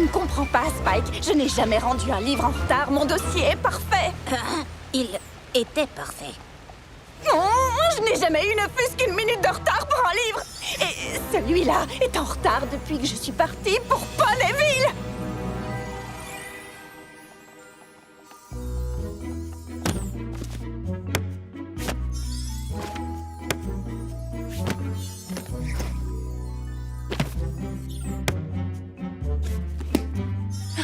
ne comprends pas, Spike. Je n'ai jamais rendu un livre en retard. Mon dossier est parfait. Il était parfait. Non, je n'ai jamais eu ne fût-ce qu'une minute de retard pour un livre. Et celui-là est en retard depuis que je suis partie pour Ponyville.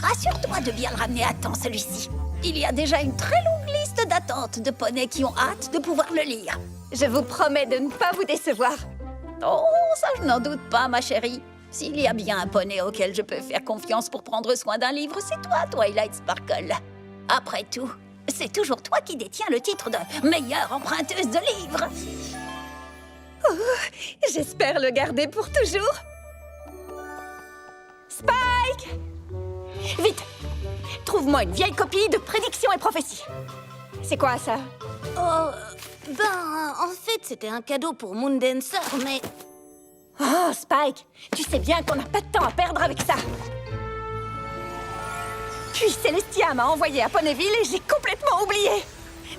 Rassure-toi de bien le ramener à temps, celui-ci. Il y a déjà une très longue liste d'attente de poneys qui ont hâte de pouvoir le lire. Je vous promets de ne pas vous décevoir. Oh, ça je n'en doute pas, ma chérie. S'il y a bien un poney auquel je peux faire confiance pour prendre soin d'un livre, c'est toi, Twilight Sparkle. Après tout, c'est toujours toi qui détiens le titre de meilleure emprunteuse de livres. J'espère le garder pour toujours. Spike! Vite! Trouve-moi une vieille copie de Prédiction et Prophétie. C'est quoi, ça? Oh, en fait, c'était un cadeau pour Moondancer, mais... Oh, Spike! Tu sais bien qu'on n'a pas de temps à perdre avec ça. Puis Celestia m'a envoyé à Ponyville et j'ai complètement oublié.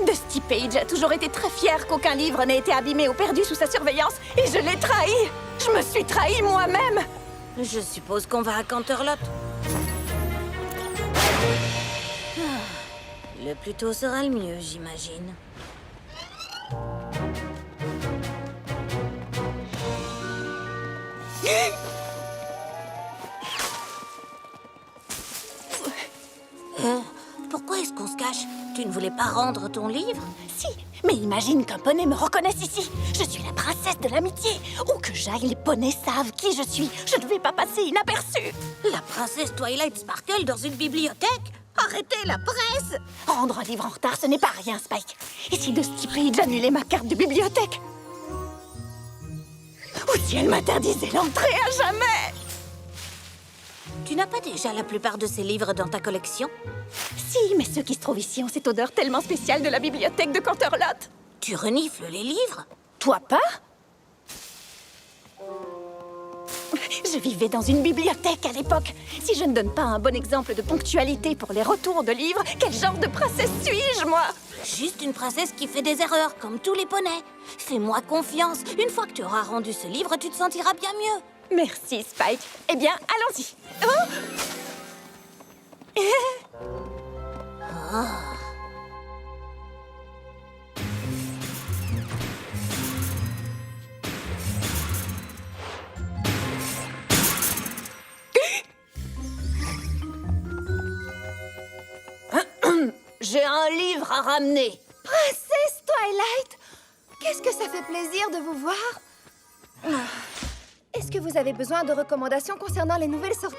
Dusty Page a toujours été très fier qu'aucun livre n'ait été abîmé ou perdu sous sa surveillance, et je l'ai trahi. Je me suis trahi moi-même. Je suppose qu'on va à Canterlot. Le plus tôt sera le mieux, j'imagine. Pourquoi est-ce qu'on se cache? Tu ne voulais pas rendre ton livre? Si, mais imagine qu'un poney me reconnaisse ici. Je suis la princesse de l'amitié. Où que j'aille, les poneys savent qui je suis. Je ne vais pas passer inaperçue. La princesse Twilight Sparkle dans une bibliothèque? Arrêtez la presse! Rendre un livre en retard, ce n'est pas rien, Spike. Et si Dusty Page annulait ma carte de bibliothèque? Ou si elle m'interdisait l'entrée à jamais? Tu n'as pas déjà la plupart de ces livres dans ta collection? Si, mais ceux qui se trouvent ici ont cette odeur tellement spéciale de la bibliothèque de Canterlot. Tu renifles les livres? Toi pas? Je vivais dans une bibliothèque à l'époque. Si je ne donne pas un bon exemple de ponctualité pour les retours de livres, quel genre de princesse suis-je, moi? Juste une princesse qui fait des erreurs, comme tous les poneys. Fais-moi confiance. Une fois que tu auras rendu ce livre, tu te sentiras bien mieux. Merci, Spike. Eh bien, allons-y. J'ai un livre à ramener. Princesse Twilight! Qu'est-ce que ça fait plaisir de vous voir! Est-ce que vous avez besoin de recommandations concernant les nouvelles sorties?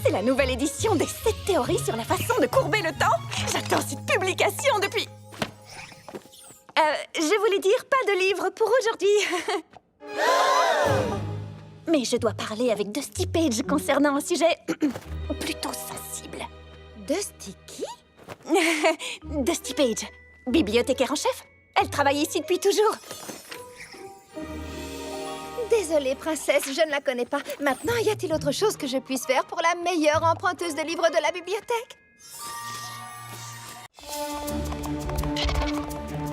C'est la nouvelle édition des 7 théories sur la façon de courber le temps. J'attends cette publication depuis... je voulais dire pas de livre pour aujourd'hui. Mais je dois parler avec Dusty Page concernant un sujet plutôt sensible. Dusty qui? Dusty Page, bibliothécaire en chef. Elle travaille ici depuis toujours. Désolée, princesse, je ne la connais pas. Maintenant, y a-t-il autre chose que je puisse faire pour la meilleure emprunteuse de livres de la bibliothèque?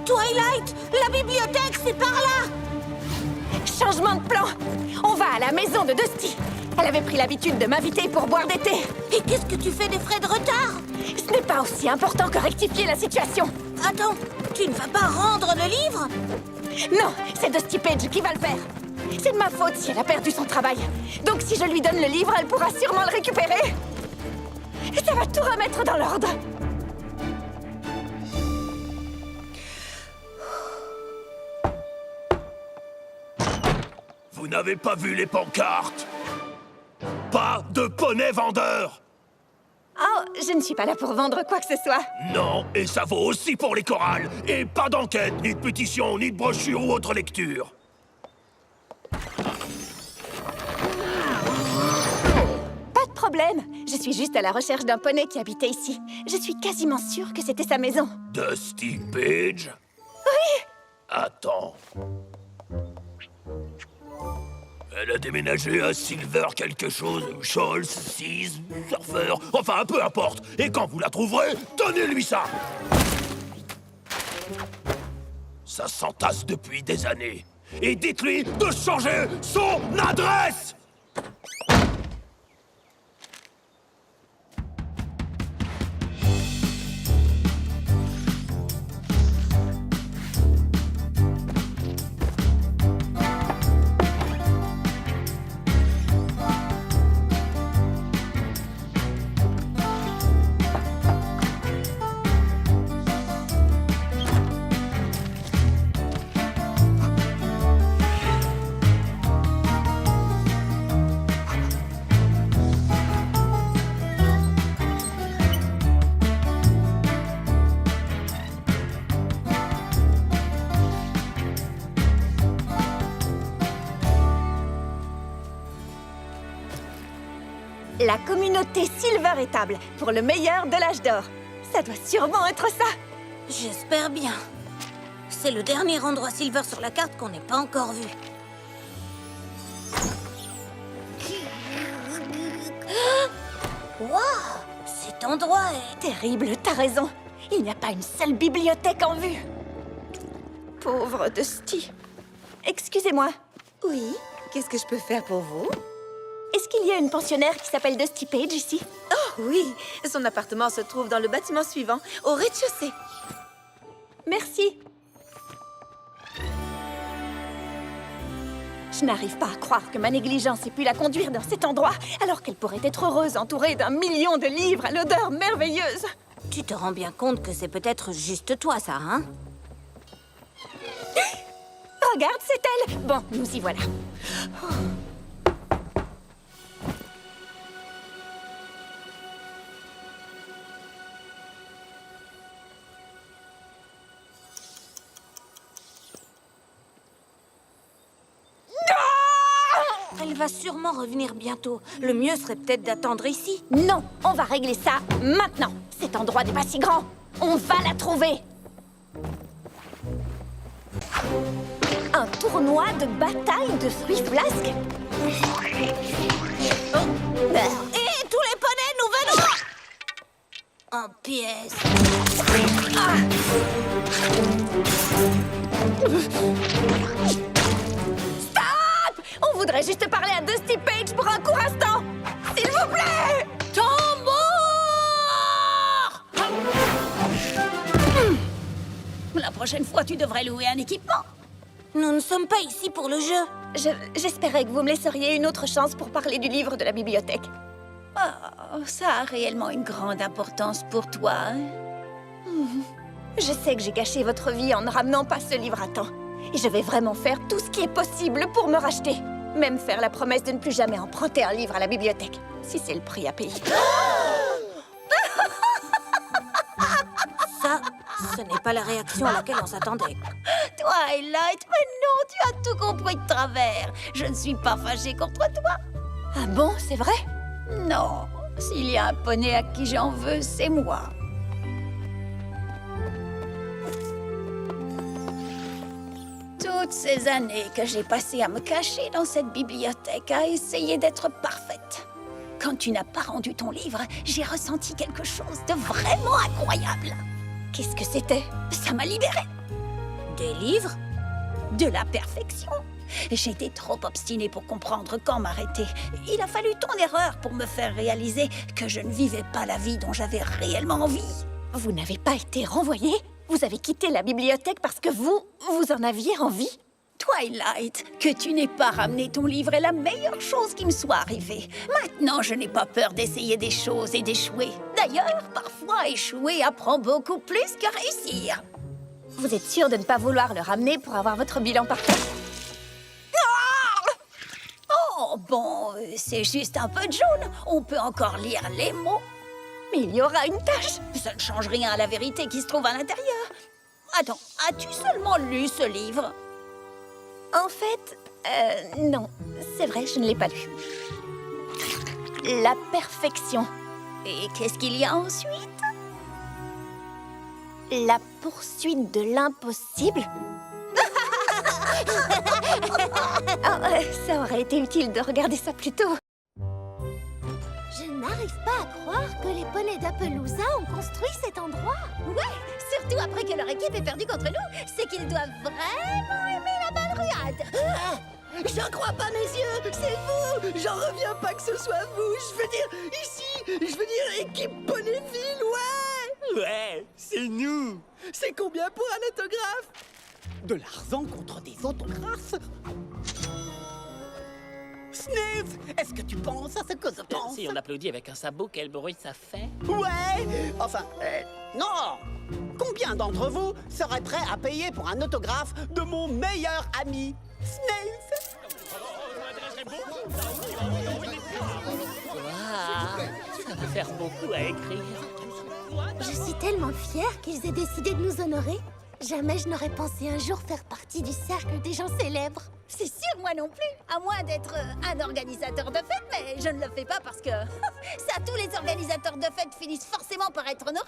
Twilight, la bibliothèque, c'est par là! Changement de plan. On va à la maison de Dusty. Elle avait pris l'habitude de m'inviter pour boire des thés. Et qu'est-ce que tu fais des frais de retard? Ce n'est pas aussi important que rectifier la situation. Attends, tu ne vas pas rendre le livre? Non, c'est Dusty Page qui va le faire. C'est de ma faute si elle a perdu son travail. Donc si je lui donne le livre, elle pourra sûrement le récupérer. Et ça va tout remettre dans l'ordre. Vous n'avez pas vu les pancartes? Pas de poney vendeur! Oh, je ne suis pas là pour vendre quoi que ce soit. Non, et ça vaut aussi pour les chorales. Et pas d'enquête, ni de pétition, ni de brochure ou autre lecture. Pas de problème. Je suis juste à la recherche d'un poney qui habitait ici. Je suis quasiment sûre que c'était sa maison. Dusty Page? Oui! Attends. Elle a déménagé à Silver quelque chose, Scholz, Seas, Surfer, enfin peu importe. Et quand vous la trouverez, donnez-lui ça. Ça s'entasse depuis des années. Et dites-lui de changer son adresse. La communauté Silver Étable, pour le meilleur de l'âge d'or. Ça doit sûrement être ça. J'espère bien. C'est le dernier endroit Silver sur la carte qu'on n'ait pas encore vu. Waouh! Cet endroit est... Terrible, t'as raison. Il n'y a pas une seule bibliothèque en vue. Pauvre Dusty. Excusez-moi. Oui, qu'est-ce que je peux faire pour vous? Est-ce qu'il y a une pensionnaire qui s'appelle Dusty Page ici? Oh oui, son appartement se trouve dans le bâtiment suivant, au rez-de-chaussée. Merci. Je n'arrive pas à croire que ma négligence ait pu la conduire dans cet endroit, alors qu'elle pourrait être heureuse entourée d'un million de livres à l'odeur merveilleuse. Tu te rends bien compte que c'est peut-être juste toi, ça, hein? Regarde, c'est elle. Bon, nous y voilà. Elle va sûrement revenir bientôt. Le mieux serait peut-être d'attendre ici. Non, on va régler ça maintenant. Cet endroit n'est pas si grand. On va la trouver. Un tournoi de bataille de fruits flasques. Et tous les poneys, nous venons! En pièces. Stop! On voudrait juste parler à Dusty Page pour un court instant. S'il vous plaît! La prochaine fois, tu devrais louer un équipement. Nous ne sommes pas ici pour le jeu. J'espérais que vous me laisseriez une autre chance pour parler du livre de la bibliothèque. Oh, ça a réellement une grande importance pour toi, hein? Je sais que j'ai gâché votre vie en ne ramenant pas ce livre à temps. Et je vais vraiment faire tout ce qui est possible pour me racheter. Même faire la promesse de ne plus jamais emprunter un livre à la bibliothèque, si c'est le prix à payer. Ça, ce n'est pas la réaction à laquelle on s'attendait. Twilight, mais non, tu as tout compris de travers. Je ne suis pas fâchée contre toi. Ah bon, c'est vrai? Non, s'il y a un poney à qui j'en veux, c'est moi. Toutes ces années que j'ai passées à me cacher dans cette bibliothèque, à essayer d'être parfaite. Quand tu n'as pas rendu ton livre, j'ai ressenti quelque chose de vraiment incroyable. Qu'est-ce que c'était? Ça m'a libérée. Des livres? De la perfection. J'étais trop obstinée pour comprendre quand m'arrêter. Il a fallu ton erreur pour me faire réaliser que je ne vivais pas la vie dont j'avais réellement envie. Vous n'avez pas été renvoyé? Vous avez quitté la bibliothèque parce que vous en aviez envie? Twilight, que tu n'aies pas ramené ton livre est la meilleure chose qui me soit arrivée. Maintenant, je n'ai pas peur d'essayer des choses et d'échouer. D'ailleurs, parfois, échouer apprend beaucoup plus que réussir. Vous êtes sûr de ne pas vouloir le ramener pour avoir votre bilan parfait? Oh, bon, c'est juste un peu de jaune. On peut encore lire les mots. Mais il y aura une tache! Ça ne change rien à la vérité qui se trouve à l'intérieur. Attends, as-tu seulement lu ce livre? En fait, non. C'est vrai, je ne l'ai pas lu. La perfection. Et qu'est-ce qu'il y a ensuite? La poursuite de l'impossible? Ça aurait été utile de regarder ça plus tôt. Je n'arrive pas à croire que les poneys d'Appaloosa ont construit cet endroit. Ouais, surtout après que leur équipe ait perdu contre nous. C'est qu'ils doivent vraiment aimer la balle ruade. J'en crois pas mes yeux, c'est vous. J'en reviens pas que ce soit vous. Je veux dire, ici, je veux dire, équipe Ponyville, ouais. Ouais, c'est nous. C'est combien pour un autographe? De l'argent contre des autographes? Sniff, est-ce que tu penses à ce que je pense? Si on applaudit avec un sabot, quel bruit ça fait? Ouais. Enfin, non. Combien d'entre vous seraient prêts à payer pour un autographe de mon meilleur ami, Sniff? Ça peut faire beaucoup à écrire. Je suis tellement fière qu'ils aient décidé de nous honorer. Jamais je n'aurais pensé un jour faire partie du cercle des gens célèbres. C'est sûr, moi non plus. À moins d'être un organisateur de fête, mais je ne le fais pas parce que ça, tous les organisateurs de fête finissent forcément par être honorés.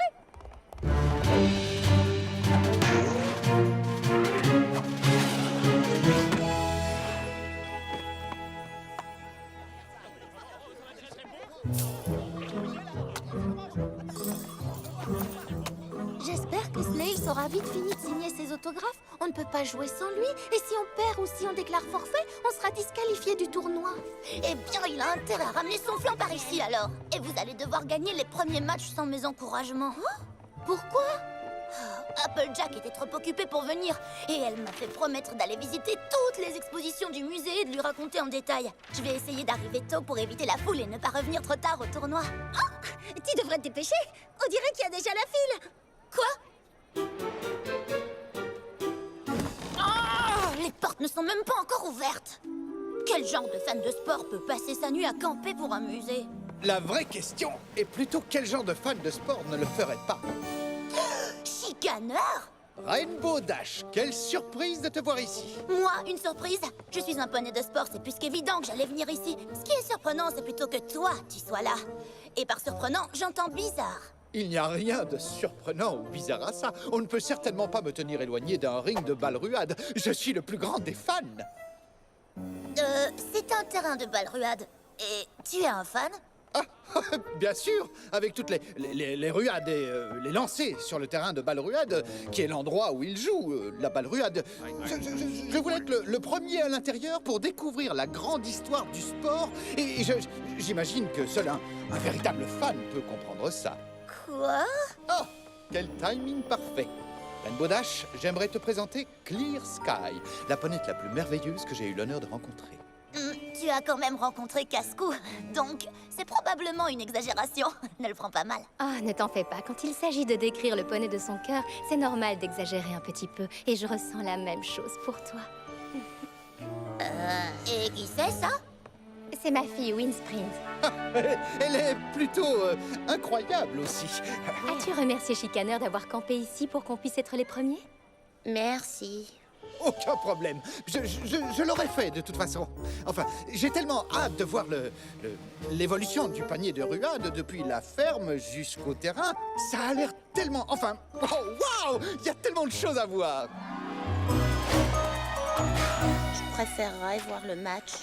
J'espère que Snails aura vite fini de signer ses autographes. On ne peut pas jouer sans lui. Et si on perd ou si on déclare forfait, on sera disqualifié du tournoi. Eh bien, il a intérêt à ramener son flanc par ici, alors. Et vous allez devoir gagner les premiers matchs sans mes encouragements. Pourquoi? Applejack était trop occupée pour venir. Et elle m'a fait promettre d'aller visiter toutes les expositions du musée et de lui raconter en détail. Je vais essayer d'arriver tôt pour éviter la foule et ne pas revenir trop tard au tournoi. Tu devrais te dépêcher. On dirait qu'il y a déjà la file. Quoi? Oh, les portes ne sont même pas encore ouvertes. Quel genre de fan de sport peut passer sa nuit à camper pour un musée? La vraie question est plutôt quel genre de fan de sport ne le ferait pas? Chicaneur? Rainbow Dash, quelle surprise de te voir ici. Moi, une surprise? Je suis un poney de sport, c'est plus qu'évident que j'allais venir ici. Ce qui est surprenant, c'est plutôt que toi, tu sois là. Et par surprenant, j'entends bizarre. Il n'y a rien de surprenant ou bizarre à ça. On ne peut certainement pas me tenir éloigné d'un ring de balle-ruade. Je suis le plus grand des fans. C'est un terrain de balle-ruade. Et tu es un fan? Ah, bien sûr, avec toutes les ruades et les lancers sur le terrain de balle-ruade, qui est l'endroit où ils jouent, la balle-ruade. Je voulais être le premier à l'intérieur pour découvrir la grande histoire du sport, et j'imagine que seul un véritable fan peut comprendre ça. Quoi? Oh, quel timing parfait! Rainbow Dash, j'aimerais te présenter Clear Sky, la ponette la plus merveilleuse que j'ai eu l'honneur de rencontrer. Tu as quand même rencontré Cascou, donc c'est probablement une exagération. Ne le prends pas mal. Ah, ne t'en fais pas. Quand il s'agit de décrire le poney de son cœur, c'est normal d'exagérer un petit peu. Et je ressens la même chose pour toi. Et qui c'est ça? C'est ma fille, Windsprint. Elle est plutôt incroyable aussi. As-tu remercié Chicaneur d'avoir campé ici pour qu'on puisse être les premiers? Merci. Aucun problème. Je l'aurais fait de toute façon. Enfin, j'ai tellement hâte de voir l'évolution du panier de ruade depuis la ferme jusqu'au terrain. Ça a l'air tellement... Enfin, oh, waouh! Il y a tellement de choses à voir. Je préférerais voir le match.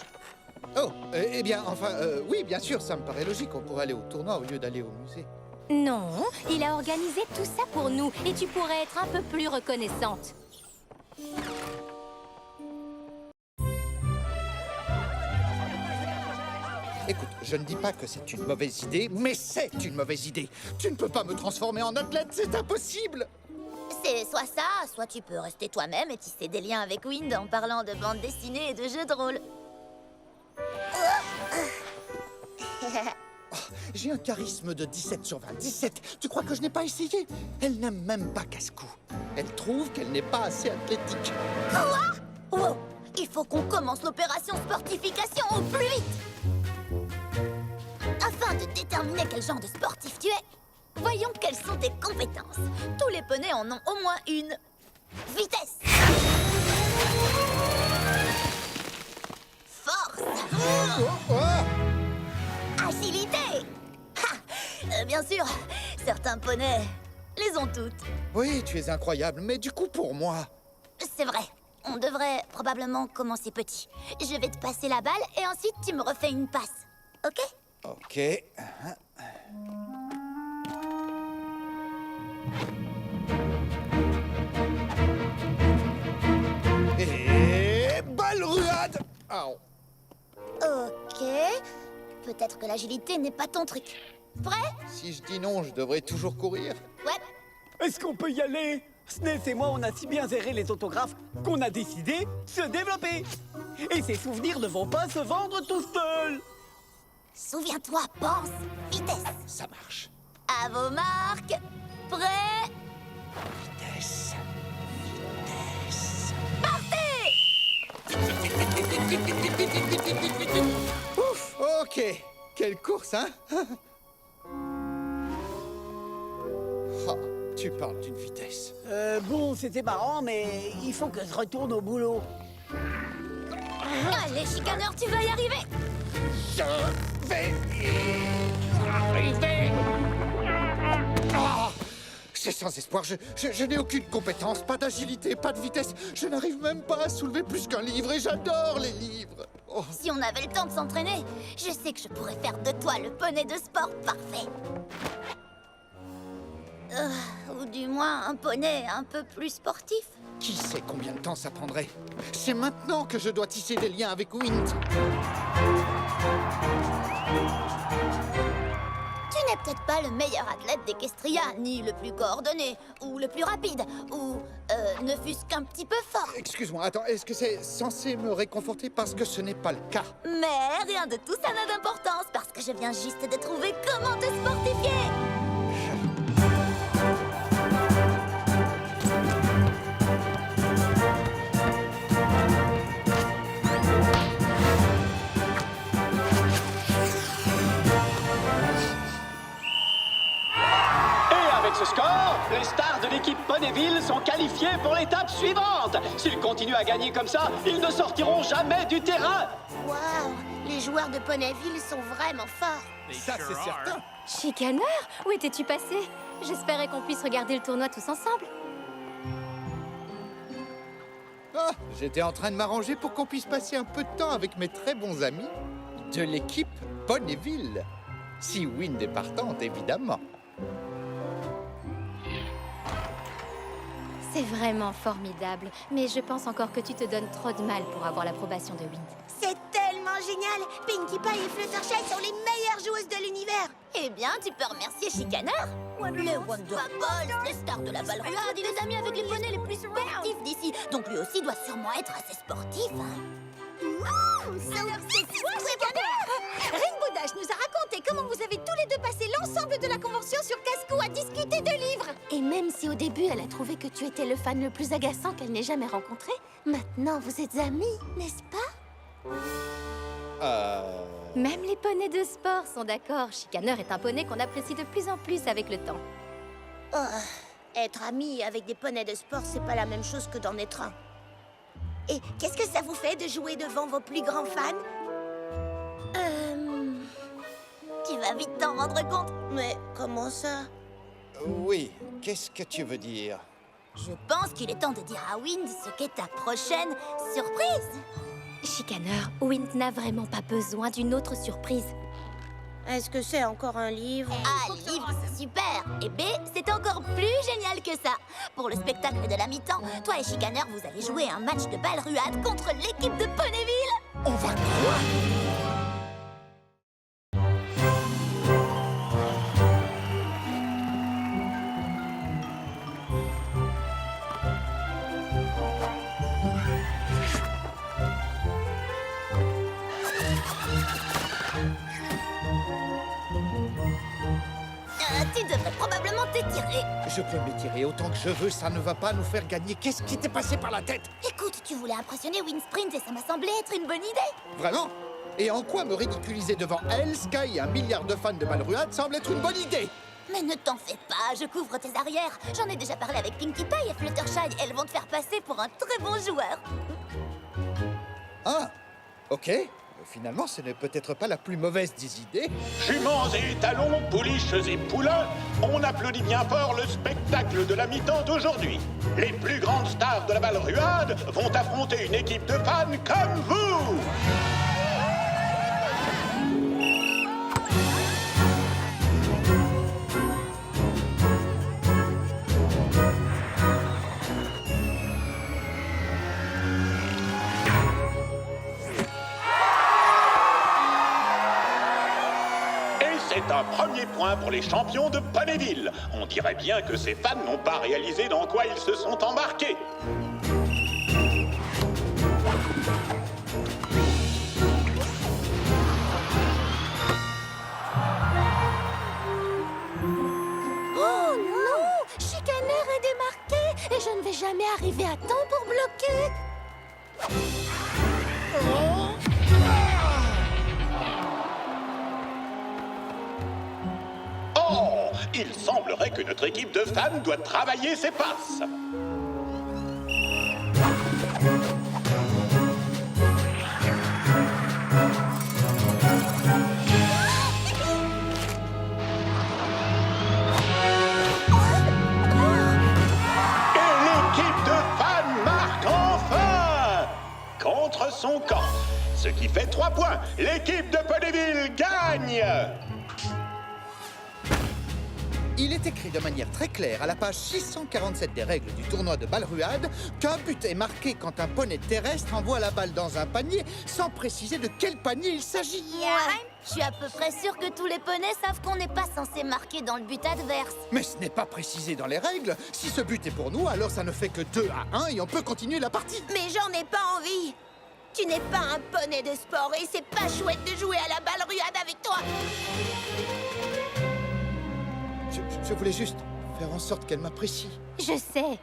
Oh, eh bien, enfin, oui, bien sûr, ça me paraît logique. On pourrait aller au tournoi au lieu d'aller au musée. Non, il a organisé tout ça pour nous. Et tu pourrais être un peu plus reconnaissante. Écoute, je ne dis pas que c'est une mauvaise idée, mais c'est une mauvaise idée. Tu ne peux pas me transformer en athlète, c'est impossible. C'est soit ça, soit tu peux rester toi-même et tisser des liens avec Wind en parlant de bande dessinée et de jeux de rôle. Oh, j'ai un charisme de 17 sur 20. 17, tu crois que je n'ai pas essayé? Elle n'aime même pas Cascou. Elle trouve qu'elle n'est pas assez athlétique. Quoi? Wow! Il faut qu'on commence l'opération sportification au plus vite! Afin de déterminer quel genre de sportif tu es, voyons quelles sont tes compétences. Tous les poneys en ont au moins une. Vitesse! Force! Agilité! Bien sûr, certains poneys les ont toutes. Oui, tu es incroyable, mais du coup, pour moi... C'est vrai. On devrait probablement commencer petit. Je vais te passer la balle et ensuite tu me refais une passe. Ok? Ok. Et Balruad. Oh. Ok. Peut-être que l'agilité n'est pas ton truc. Prêt? Si je dis non, je devrais toujours courir. Ouais. Est-ce qu'on peut y aller? Sness et moi, on a si bien géré les autographes qu'on a décidé de se développer. Et ces souvenirs ne vont pas se vendre tout seuls. Souviens-toi, pense, vitesse. Ça marche. À vos marques. Prêt? Vitesse. Ouf. Ok. Quelle course, hein? Oh, tu parles d'une vitesse. Bon, c'était marrant, mais il faut que je retourne au boulot. Allez, chicaneur, tu vas y arriver. Je vais y arriver. Ah, c'est sans espoir. Je n'ai aucune compétence, pas d'agilité, pas de vitesse. Je n'arrive même pas à soulever plus qu'un livre et j'adore les livres. Oh. Si on avait le temps de s'entraîner, je sais que je pourrais faire de toi le poney de sport parfait. Ou du moins un poney un peu plus sportif. Qui sait combien de temps ça prendrait? C'est maintenant que je dois tisser des liens avec Wind. Tu n'es peut-être pas le meilleur athlète d'Equestria, ni le plus coordonné, ou le plus rapide, ou ne fût-ce qu'un petit peu fort. Excuse-moi, attends, est-ce que c'est censé me réconforter parce que ce n'est pas le cas? Mais rien de tout ça n'a d'importance, parce que je viens juste de trouver comment te sportifier. Ce score, les stars de l'équipe Ponyville sont qualifiés pour l'étape suivante. S'ils continuent à gagner comme ça, ils ne sortiront jamais du terrain. Waouh, les joueurs de Ponyville sont vraiment forts. Ça, c'est certain. Chicaneur, où étais-tu passé? J'espérais qu'on puisse regarder le tournoi tous ensemble. Ah, j'étais en train de m'arranger pour qu'on puisse passer un peu de temps avec mes très bons amis de l'équipe Ponyville. Si Wind est partante, évidemment. C'est vraiment formidable, mais je pense encore que tu te donnes trop de mal pour avoir l'approbation de Wind. C'est tellement génial. Pinkie Pie et Fluttershy sont les meilleures joueuses de l'univers. Eh bien, tu peux remercier Chicaneur. Les Wonder Balls, les stars de la balle ruade, il est ami avec les poneys les plus sportifs d'ici. Donc lui aussi doit sûrement être assez sportif. Wow, c'est Rainbow Dash nous a raconté comment vous avez tous les deux passé l'ensemble de la convention sur Casco à discuter de livres. Et même si au début elle a trouvé que tu étais le fan le plus agaçant qu'elle n'ait jamais rencontré, maintenant vous êtes amis, n'est-ce pas? Même les poneys de sport sont d'accord. Chicaneur est un poney qu'on apprécie de plus en plus avec le temps. Être ami avec des poneys de sport, c'est pas la même chose que d'en être un. Et qu'est-ce que ça vous fait de jouer devant vos plus grands fans? Tu vas vite t'en rendre compte. Mais comment ça? Oui, qu'est-ce que tu veux dire? Je pense qu'il est temps de dire à Wind ce qu'est ta prochaine surprise. Chicaneur, Wind n'a vraiment pas besoin d'une autre surprise. Est-ce que c'est encore un livre? Ah, livre, c'est super. Et B, c'est encore plus génial que ça. Pour le spectacle de la mi-temps, toi et Chicaneur, vous allez jouer un match de balle ruade contre l'équipe de Ponyville. On va quoi? Tu devrais probablement t'étirer. Je peux m'étirer autant que je veux, ça ne va pas nous faire gagner. Qu'est-ce qui t'est passé par la tête? Écoute, tu voulais impressionner Windsprint et ça m'a semblé être une bonne idée. Vraiment? Et en quoi me ridiculiser devant elle, Sky et 1 milliard de fans de Balruad semble être une bonne idée? Mais ne t'en fais pas, je couvre tes arrières. J'en ai déjà parlé avec Pinkie Pie et Fluttershy. Elles vont te faire passer pour un très bon joueur. Ah, ok. Finalement, ce n'est peut-être pas la plus mauvaise des idées. Juments et étalons, pouliches et poulains, on applaudit bien fort le spectacle de la mi-temps d'aujourd'hui. Les plus grandes stars de la balle ruade vont affronter une équipe de fans comme vous. C'est un premier point pour les champions de Ponyville. On dirait bien que ces fans n'ont pas réalisé dans quoi ils se sont embarqués. Oh non! Chicaner est démarqué et je ne vais jamais arriver à temps pour bloquer. Oh! Il semblerait que notre équipe de fans doit travailler ses passes. Contre son camp. Ce qui fait 3 points. L'équipe de Ponyville gagne. Il est écrit de manière très claire à la page 647 des règles du tournoi de balle-ruade qu'un but est marqué quand un poney terrestre envoie la balle dans un panier sans préciser de quel panier il s'agit. Je suis à peu près sûre que tous les poneys savent qu'on n'est pas censé marquer dans le but adverse. Mais ce n'est pas précisé dans les règles. Si ce but est pour nous, alors ça ne fait que 2-1 et on peut continuer la partie. Mais j'en ai pas envie. Tu n'es pas un poney de sport et c'est pas chouette de jouer à la balle ruade avec toi. Je voulais juste faire en sorte qu'elle m'apprécie. Je sais,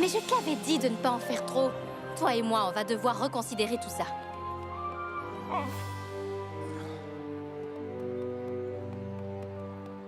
mais je te l'avais dit de ne pas en faire trop. Toi et moi, on va devoir reconsidérer tout ça.